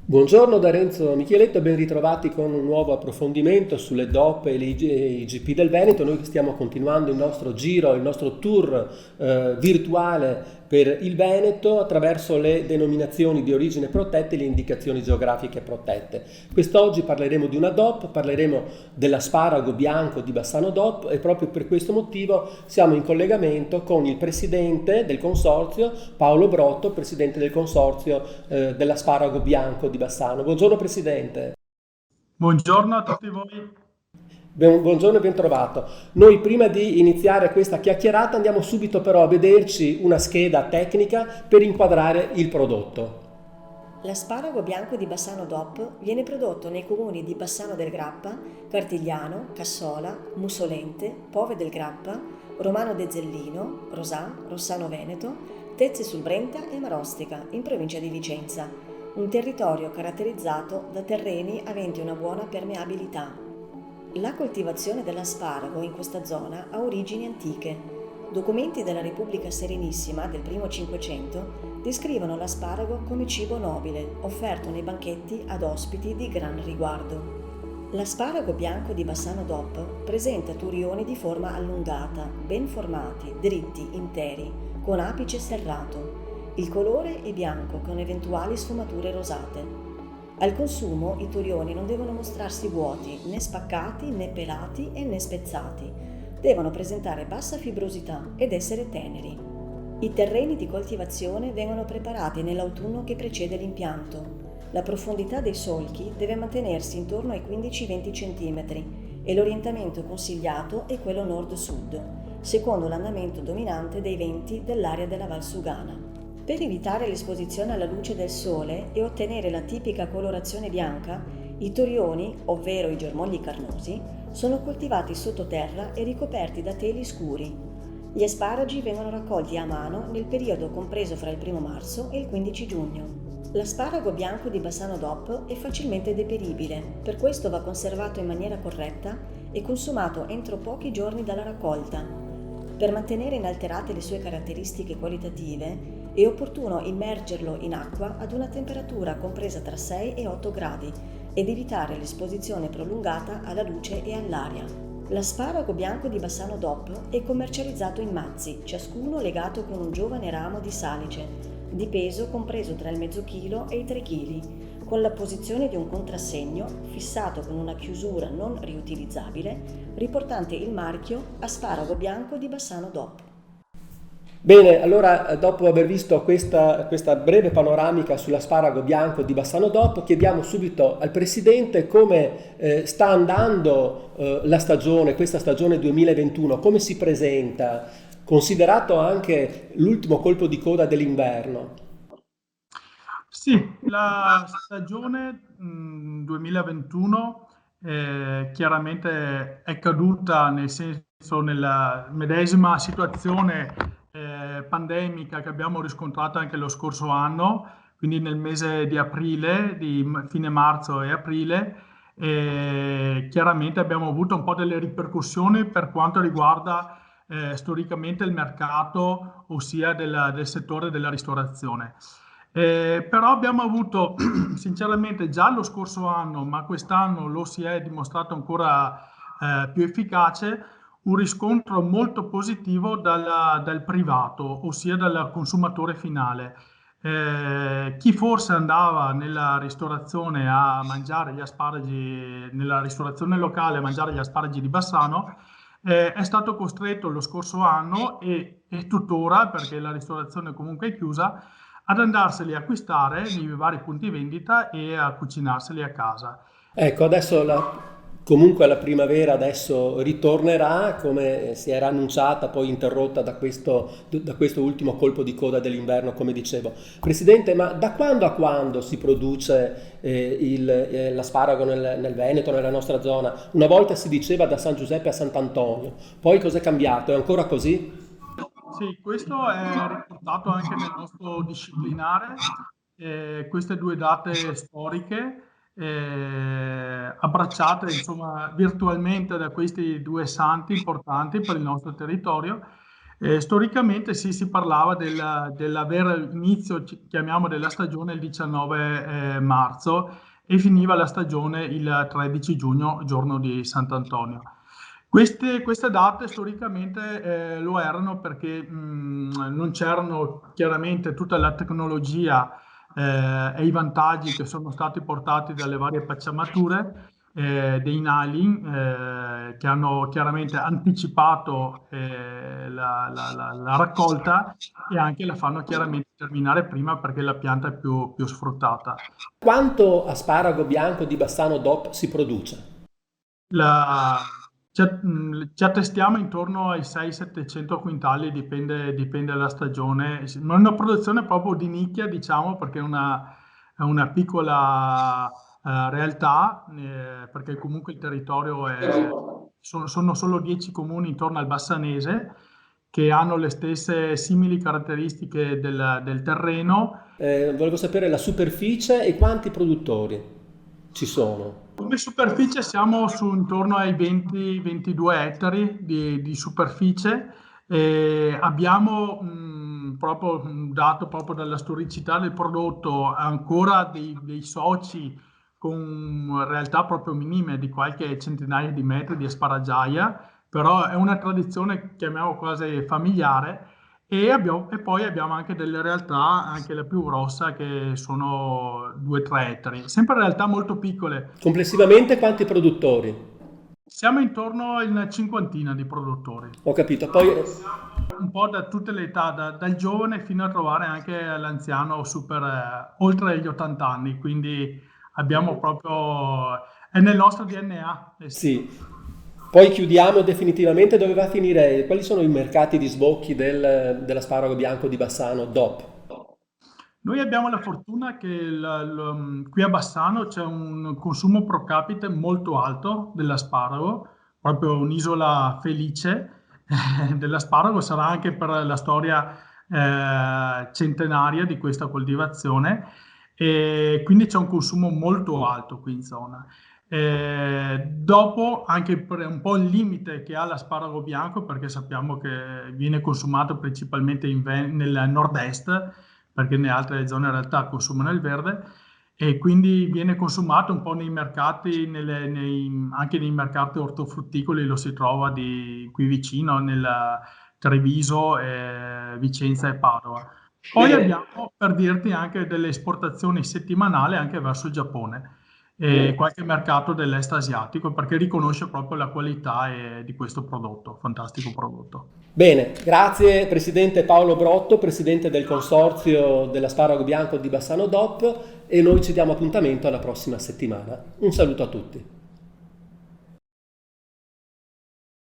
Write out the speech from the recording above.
Buongiorno da Renzo Micheletto e ben ritrovati con un nuovo approfondimento sulle DOP e i GP del Veneto. Noi stiamo continuando il nostro giro, il nostro tour virtuale per il Veneto attraverso le denominazioni di origine protette e le indicazioni geografiche protette. Quest'oggi parleremo di una DOP, parleremo dell'asparago bianco di Bassano DOP e proprio per questo motivo siamo in collegamento con il presidente del consorzio, Paolo Brotto, presidente del consorzio dell'asparago bianco di Bassano. Buongiorno Presidente. Buongiorno a tutti voi. Buongiorno e ben trovato. Noi prima di iniziare questa chiacchierata andiamo subito però a vederci una scheda tecnica per inquadrare il prodotto. L'asparago bianco di Bassano DOP viene prodotto nei comuni di Bassano del Grappa, Cartigliano, Cassola, Mussolente, Pove del Grappa, Romano de Zellino, Rosà, Rossano Veneto, Tezze sul Brenta e Marostica, in provincia di Vicenza, un territorio caratterizzato da terreni aventi una buona permeabilità. La coltivazione dell'asparago in questa zona ha origini antiche. Documenti della Repubblica Serenissima del primo Cinquecento descrivono l'asparago come cibo nobile, offerto nei banchetti ad ospiti di gran riguardo. L'asparago bianco di Bassano DOP presenta turioni di forma allungata, ben formati, dritti, interi, con apice serrato. Il colore è bianco con eventuali sfumature rosate. Al consumo i turioni non devono mostrarsi vuoti, né spaccati, né pelati e né spezzati. Devono presentare bassa fibrosità ed essere teneri. I terreni di coltivazione vengono preparati nell'autunno che precede l'impianto. La profondità dei solchi deve mantenersi intorno ai 15-20 cm e l'orientamento consigliato è quello nord-sud, secondo l'andamento dominante dei venti dell'area della Val Sugana. Per evitare l'esposizione alla luce del sole e ottenere la tipica colorazione bianca, i torioni, ovvero i germogli carnosi, sono coltivati sottoterra e ricoperti da teli scuri. Gli asparagi vengono raccolti a mano nel periodo compreso fra il 1° marzo e il 15 giugno. L'asparago bianco di Bassano DOP è facilmente deperibile, per questo va conservato in maniera corretta e consumato entro pochi giorni dalla raccolta. Per mantenere inalterate le sue caratteristiche qualitative, è opportuno immergerlo in acqua ad una temperatura compresa tra 6 e 8 gradi ed evitare l'esposizione prolungata alla luce e all'aria. L'asparago bianco di Bassano DOP è commercializzato in mazzi, ciascuno legato con un giovane ramo di salice, di peso compreso tra il mezzo chilo e i 3 kg, con la posizione di un contrassegno fissato con una chiusura non riutilizzabile, riportante il marchio Asparago bianco di Bassano DOP. Bene, allora dopo aver visto questa breve panoramica sull'asparago bianco di Bassano DOP, chiediamo subito al Presidente come sta andando la stagione, questa stagione 2021, come si presenta, considerato anche l'ultimo colpo di coda dell'inverno. Sì, la stagione 2021 chiaramente è caduta nel senso nella medesima situazione pandemica che abbiamo riscontrato anche lo scorso anno, quindi nel mese di aprile, di fine marzo e aprile, chiaramente abbiamo avuto un po' delle ripercussioni per quanto riguarda storicamente il mercato, ossia del settore della ristorazione. Però abbiamo avuto sinceramente già lo scorso anno, ma quest'anno lo si è dimostrato ancora più efficace, un riscontro molto positivo dal privato, ossia dal consumatore finale. Chi forse andava nella ristorazione a mangiare gli asparagi, nella ristorazione locale a mangiare gli asparagi di Bassano, è stato costretto lo scorso anno e tuttora, perché la ristorazione comunque è chiusa, ad andarseli a acquistare nei vari punti vendita e a cucinarseli a casa. Ecco, comunque la primavera adesso ritornerà, come si era annunciata, poi interrotta da questo ultimo colpo di coda dell'inverno, come dicevo. Presidente, ma da quando a quando si produce l'asparago nel Veneto, nella nostra zona? Una volta si diceva da San Giuseppe a Sant'Antonio, poi cos'è cambiato? È ancora così? Sì, questo è riportato anche nel nostro disciplinare, queste due date storiche, abbracciate insomma virtualmente da questi due santi importanti per il nostro territorio. Storicamente si parlava dell'avere inizio, chiamiamo, della stagione il 19 marzo e finiva la stagione il 13 giugno, giorno di Sant'Antonio. Queste date storicamente lo erano perché non c'erano chiaramente tutta la tecnologia e i vantaggi che sono stati portati dalle varie pacciamature dei nali che hanno chiaramente anticipato la raccolta e anche la fanno chiaramente terminare prima perché la pianta è più sfruttata. Quanto asparago bianco di Bassano DOP si produce? Ci attestiamo intorno ai 600-700 quintali, dipende dalla stagione. Ma è una produzione proprio di nicchia, diciamo, perché è una piccola realtà, perché comunque il territorio sono solo 10 comuni intorno al Bassanese che hanno le stesse simili caratteristiche del terreno. Volevo sapere la superficie e quanti produttori ci sono. Come superficie siamo su intorno ai 20-22 ettari di superficie. Abbiamo proprio dato proprio dalla storicità del prodotto ancora dei soci con realtà proprio minime di qualche centinaia di metri di asparaggiaia, però è una tradizione, chiamiamo quasi familiare. E poi abbiamo anche delle realtà, anche la più grossa, che sono 2-3 ettari, sempre realtà molto piccole. Complessivamente quanti produttori? Siamo intorno a una cinquantina di produttori. Ho capito, poi Un po' da tutte le età, dal giovane fino a trovare anche l'anziano oltre gli 80 anni, quindi abbiamo proprio, è nel nostro DNA. sì. Poi chiudiamo definitivamente, dove va a finire? Quali sono i mercati di sbocchi dell'asparago bianco di Bassano DOP? Noi abbiamo la fortuna che qui a Bassano c'è un consumo pro capite molto alto dell'asparago, proprio un'isola felice dell'asparago, sarà anche per la storia centenaria di questa coltivazione, e quindi c'è un consumo molto alto qui in zona. Dopo anche per un po' il limite che ha l'asparago bianco, perché sappiamo che viene consumato principalmente nel nord-est, perché nelle altre zone in realtà consumano il verde, e quindi viene consumato un po' nei mercati, anche nei mercati ortofrutticoli lo si trova qui vicino, nel Treviso, Vicenza e Padova. Poi abbiamo, per dirti, anche delle esportazioni settimanali anche verso il Giappone e qualche mercato dell'est asiatico, perché riconosce proprio la qualità di questo prodotto, fantastico prodotto. Bene, grazie Presidente Paolo Brotto, Presidente del Consorzio dell'Asparago Bianco di Bassano DOP, e noi ci diamo appuntamento alla prossima settimana. Un saluto a tutti.